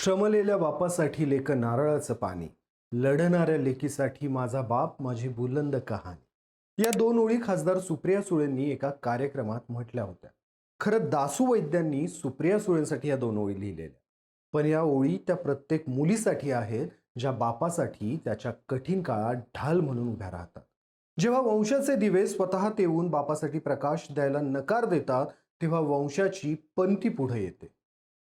श्रमलेल्या बापासाठी लेक नारळाचं पाणी, लढणाऱ्या लेकीसाठी माझा बाप माझी बुलंद कहाणी, या दोन ओळी खासदार सुप्रिया सुळेंनी एका कार्यक्रमात म्हटल्या होत्या. खरं दासू वैद्यांनी सुप्रिया सुळेंसाठी या दोन ओळी लिहिलेल्या, पण या ओळी त्या प्रत्येक मुलीसाठी आहेत ज्या बापासाठी त्याच्या कठीण काळात ढाल म्हणून उभ्या राहतात. जेव्हा वंशाचे दिवे स्वतः तेवून बापासाठी प्रकाश द्यायला नकार देतात, तेव्हा वंशाची पंथी पुढे येते.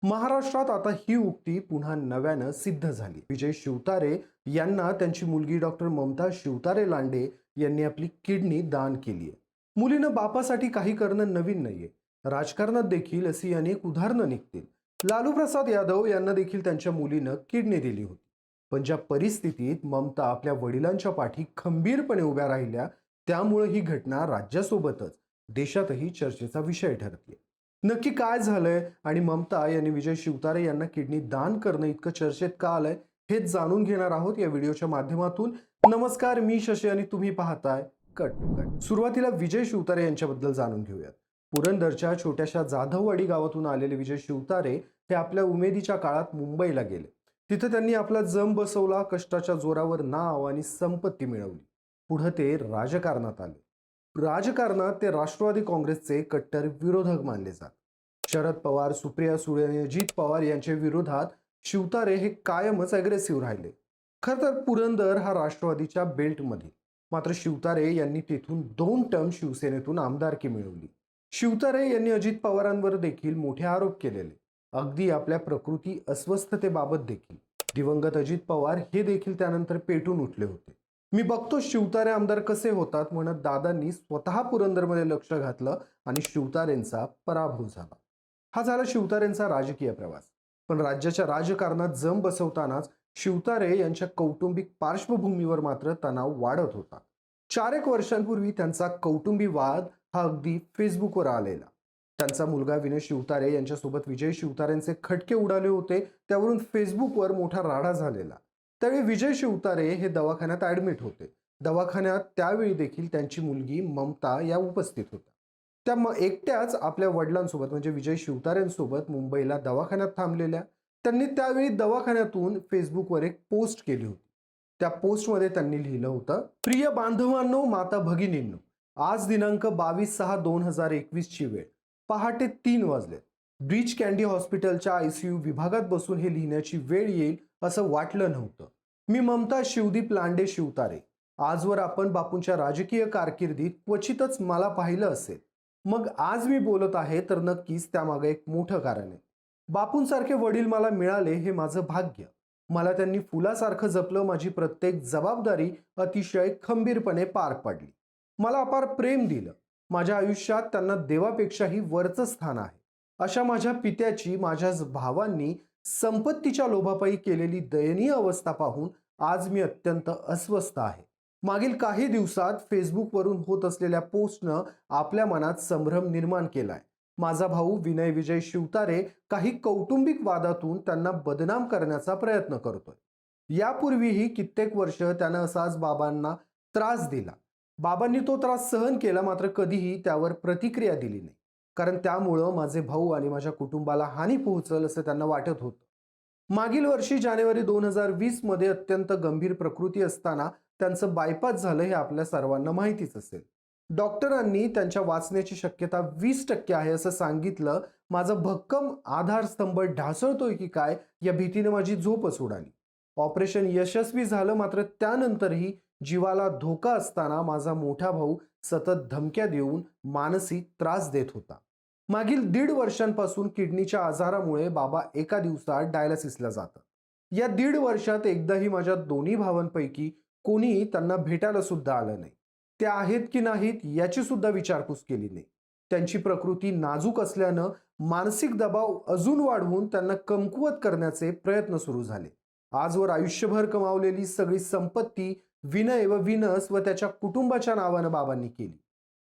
महाराष्ट्रात आता ही उक्ती पुन्हा नव्यानं सिद्ध झाली. विजय शिवतारे यांना त्यांची मुलगी डॉक्टर ममता शिवतारे लांडे यांनी आपली किडनी दान केली आहे. मुलीनं बापासाठी काही करणं नवीन नाहीये. राजकारणात देखील अशी अनेक उदाहरणं निघतील. लालू प्रसाद यादव यांना देखील त्यांच्या मुलीनं किडनी दिली होती. पण ज्या परिस्थितीत ममता आपल्या वडिलांच्या पाठी खंबीरपणे उभ्या राहिल्या, त्यामुळे ही घटना राज्यासोबतच देशातही चर्चेचा विषय ठरते. नक्की काय झालंय आणि ममता यांनी विजय शिवतारे यांना किडनी दान करणं इतकं चर्चेत का आलंय, हेच जाणून घेणार आहोत या व्हिडिओच्या माध्यमातून. नमस्कार, मी शशी आणि तुम्ही पाहताय कट टू कट. सुरुवातीला विजय शिवतारे यांच्याबद्दल जाणून घेऊयात. पुरंदरच्या छोट्याशा जाधववाडी गावातून आलेले विजय शिवतारे हे आपल्या उमेदीच्या काळात मुंबईला गेले. तिथे त्यांनी आपला जम बसवला, कष्टाच्या जोरावर नाव आणि संपत्ती मिळवली. पुढे ते राजकारणात आले. राजकारणात ते राष्ट्रवादी काँग्रेसचे कट्टर विरोधक मानले जात. शरद पवार, सुप्रिया सुळे आणि अजित पवार यांच्या विरोधात शिवतारे हे कायमच अग्रेसिव्ह राहिले. खरं तर पुरंदर हा राष्ट्रवादीच्या बेल्टमध्ये, मात्र शिवतारे यांनी तेथून 2 टर्म शिवसेनेतून आमदारकी मिळवली. शिवतारे यांनी अजित पवारांवर देखील मोठे आरोप केलेले, अगदी आपल्या प्रकृती अस्वस्थतेबाबत देखील. दिवंगत अजित पवार हे देखील त्यानंतर पेटून उठले होते. मी बघतो शिवतारे आमदार कसे होतात म्हणत दादांनी स्वतः पुरंदरमध्ये लक्ष घातलं आणि शिवतारेंचा पराभव झाला. हा झाला शिवतारेंचा राजकीय प्रवास. पण राज्याच्या राजकारणात जम बसवतानाच शिवतारे यांच्या कौटुंबिक पार्श्वभूमीवर मात्र तणाव वाढत होता. 4 वर्षांपूर्वी त्यांचा कौटुंबिक वाद हा अगदी फेसबुकवर आलेला. त्यांचा मुलगा विनय शिवतारे यांच्यासोबत विजय शिवतारेंचे खटके उडाले होते, त्यावरून फेसबुकवर मोठा राडा झालेला. त्यावेळी विजय शिवतारे हे दवाखान्यात ऍडमिट होते. दवाखान्यात त्यावेळी देखील त्यांची मुलगी ममता या उपस्थित होत्या. त्या एकट्याच आपल्या वडिलांसोबत म्हणजे विजय शिवतारेंसोबत मुंबईला दवाखान्यात थांबलेल्या. त्यांनी त्यावेळी दवाखान्यातून फेसबुकवर एक पोस्ट केली होती. त्या पोस्टमध्ये त्यांनी लिहिलं होतं, प्रिय बांधवांनो, माता भगिनींनो, आज दिनांक 22/6/2021 ची वेळ पहाटे 3 वाजले. ब्रीच कँडी हॉस्पिटलच्या ICU विभागात बसून हे लिहिण्याची वेळ येईल असं वाटलं नव्हतं. मी ममता शिवदीप लांडे शिवतारे. आजवर आपण बापूंच्या राजकीय कारकिर्दीत क्वचितच मला पाहिलं असेल. मग आज मी बोलत आहे तर नक्कीच त्यामागे एक मोठं कारण आहे. बापूंसारखे वडील मला मिळाले हे माझं भाग्य. मला त्यांनी फुलासारखं जपलं. माझी प्रत्येक जबाबदारी अतिशय खंबीरपणे पार पाडली. मला अपार प्रेम दिलं. माझ्या आयुष्यात त्यांना देवापेक्षाही वरचं स्थान आहे. अशा माझ्या पित्याची माझ्या भावांनी संपत्तीच्या लोभापायी केलेली दयनीय अवस्था पाहून आज मी अत्यंत अस्वस्थ आहे. मागील काही दिवसात फेसबुकवरून होत असलेल्या पोस्टनं आपल्या मनात संभ्रम निर्माण केलाय. माझा भाऊ विनय विजय शिवतारे काही कौटुंबिक वादातून त्यांना बदनाम करण्याचा प्रयत्न करतोय. यापूर्वीही कित्येक वर्ष त्यानं असाच बाबांना त्रास दिला. बाबांनी तो त्रास सहन केला, मात्र कधीही त्यावर प्रतिक्रिया दिली नाही. कारण त्यामुळं माझे भाऊ आणि माझ्या कुटुंबाला हानी पोहोचल असं त्यांना वाटत होतं. मागील वर्षी जानेवारी 2020 मध्ये अत्यंत गंभीर प्रकृती असताना त्यांचं बायपास झालं हे आपल्या सर्वांना माहितीच असेल. डॉक्टरांनी त्यांच्या वाचण्याची शक्यता 20% आहे असं सांगितलं. माझा भक्कम आधारस्तंभ ढासळतोय की काय या भीतीने माझी झोपच उडाली. ऑपरेशन यशस्वी झालं, मात्र त्यानंतरही जीवाला धोका असताना माझा मोठा भाऊ सतत धमक्या देऊन मानसिक त्रास देत होता. मागील 1.5 वर्षांपासून किडनीच्या आजारामुळे बाबा एका दिवसात डायलिसिसला जातात. या 1.5 वर्षात एकदाही माझ्या दोन्ही भावांपैकी कोणीही त्यांना भेटायला सुद्धा आलं नाही. ते आहेत की नाहीत याची सुद्धा विचारपूस केली नाही. त्यांची प्रकृती नाजूक असल्यानं मानसिक दबाव अजून वाढवून त्यांना कमकुवत करण्याचे प्रयत्न सुरू झाले. आजवर आयुष्यभर कमावलेली सगळी संपत्ती विनय व विनस व त्याच्या कुटुंबाच्या नावानं बाबांनी केली.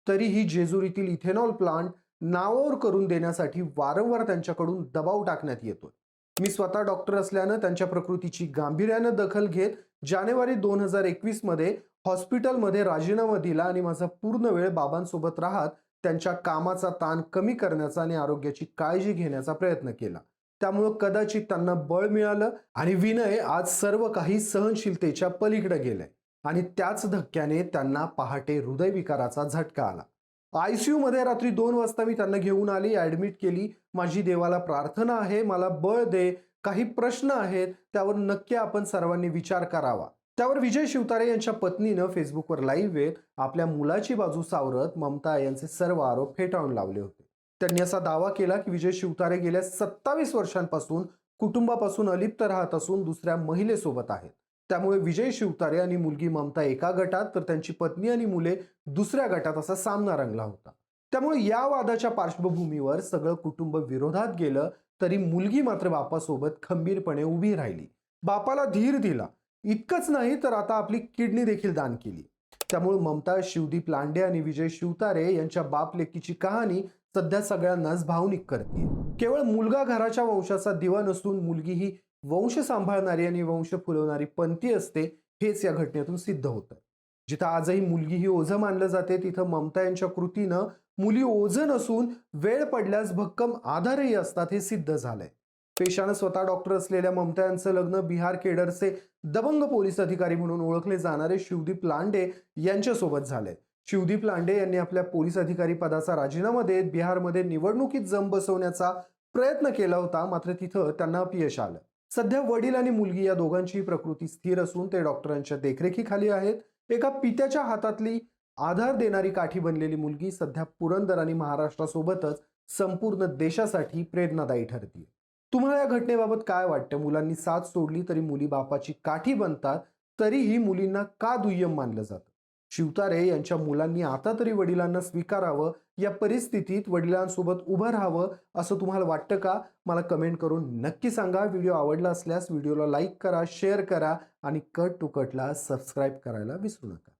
तरीही जेजुरीतील इथेनॉल प्लांट नावावर करून देण्यासाठी वारंवार त्यांच्याकडून दबाव टाकण्यात येतोय. मी स्वतः डॉक्टर असल्यानं त्यांच्या प्रकृतीची गांभीर्यानं दखल घेत जानेवारी 2021 मध्ये हॉस्पिटलमध्ये राजीनामा दिला आणि माझा पूर्ण वेळ बाबांसोबत राहत त्यांच्या कामाचा ताण कमी करण्याचा आणि आरोग्याची काळजी घेण्याचा प्रयत्न केला. त्यामुळं कदाचित त्यांना बळ मिळालं आणि विनय आज सर्व काही सहनशीलतेच्या पलीकडे गेलंय आणि त्याच धक्क्याने त्यांना पहाटे हृदयविकाराचा झटका आला. आयसीयू मध्ये रात्री 2 वाजता मी त्यांना घेऊन आली, ऍडमिट केली. माझी देवाला प्रार्थना आहे, मला बळ दे. काही प्रश्न आहेत, त्यावर नक्की आपण सर्वांनी विचार करावा. त्यावर विजय शिवतारे यांच्या पत्नीनं फेसबुकवर लाईव्ह येत आपल्या मुलाची बाजू सावरत ममता यांचे सर्व आरोप फेटाळून लावले होते. त्यांनी असा दावा केला की विजय शिवतारे गेल्या 27 वर्षांपासून कुटुंबापासून अलिप्त राहत असून दुसऱ्या महिलेसोबत आहेत. त्यामुळे विजय शिवतारे आणि मुलगी ममता एका गटात तर त्यांची पत्नी आणि मुले दुसऱ्या गटात असा सामना रंगला होता. त्यामुळे या वादाच्या पार्श्वभूमीवर सगळं कुटुंब विरोधात गेलं तरी मुलगी मात्र बापासोबत खंबीरपणे उभी राहिली, बापाला धीर दिला. इतकंच नाही तर आता आपली किडनी देखील दान केली. त्यामुळे ममता शिवदीप लांडे आणि विजय शिवतारे यांच्या बाप लेकीची कहाणी सध्या सगळ्यांनाच भावनिक करते. केवळ मुलगा घराच्या वंशाचा दिवा नसून मुलगी ही वंश सांभाळणारी आणि वंश फुलवणारी पंथी असते, हेच या घटनेतून सिद्ध होतं. जिथं आजही मुलगी ही ओझं मानलं जाते तिथं ममता यांच्या कृतीनं मुली ओझं नसून वेळ पडल्यास भक्कम आधारही असतात हे सिद्ध झालंय. पेशानं स्वतः डॉक्टर असलेल्या ममता यांचं लग्न बिहार केडरचे दबंग पोलीस अधिकारी म्हणून ओळखले जाणारे शिवदीप लांडे यांच्यासोबत झालंय. शिवदीप लांडे यांनी आपल्या पोलीस अधिकारी पदाचा राजीनामा देत बिहारमध्ये निवडणुकीत जम बसवण्याचा प्रयत्न केला होता, मात्र तिथं त्यांना अपयश आलं. सध्या वडील आणि मुलगी या दोघांचीही प्रकृती स्थिर असून ते डॉक्टरांच्या देखरेखीखाली आहेत. एका पित्याच्या हातातली आधार देणारी काठी बनलेली मुलगी सध्या पुरंदर आणि महाराष्ट्रासोबतच संपूर्ण देशासाठी प्रेरणादायी ठरते. तुम्हाला या घटनेबाबत काय वाटतं? मुलांनी साथ सोडली तरी मुली बापाची काठी बनतात, तरीही मुलींना का दुय्यम मानलं जातं? शिवतारे यांच्या मुलांनी आता तरी वडिलांना स्वीकारावं, या परिस्थितीत वडिलांसोबत उभं राहावं असं तुम्हाला वाटतं का? मला कमेंट करून नक्की सांगा. व्हिडिओ आवडला असल्यास व्हिडिओला लाईक करा, शेअर करा आणि कट टू कटला सबस्क्राईब करायला विसरू नका.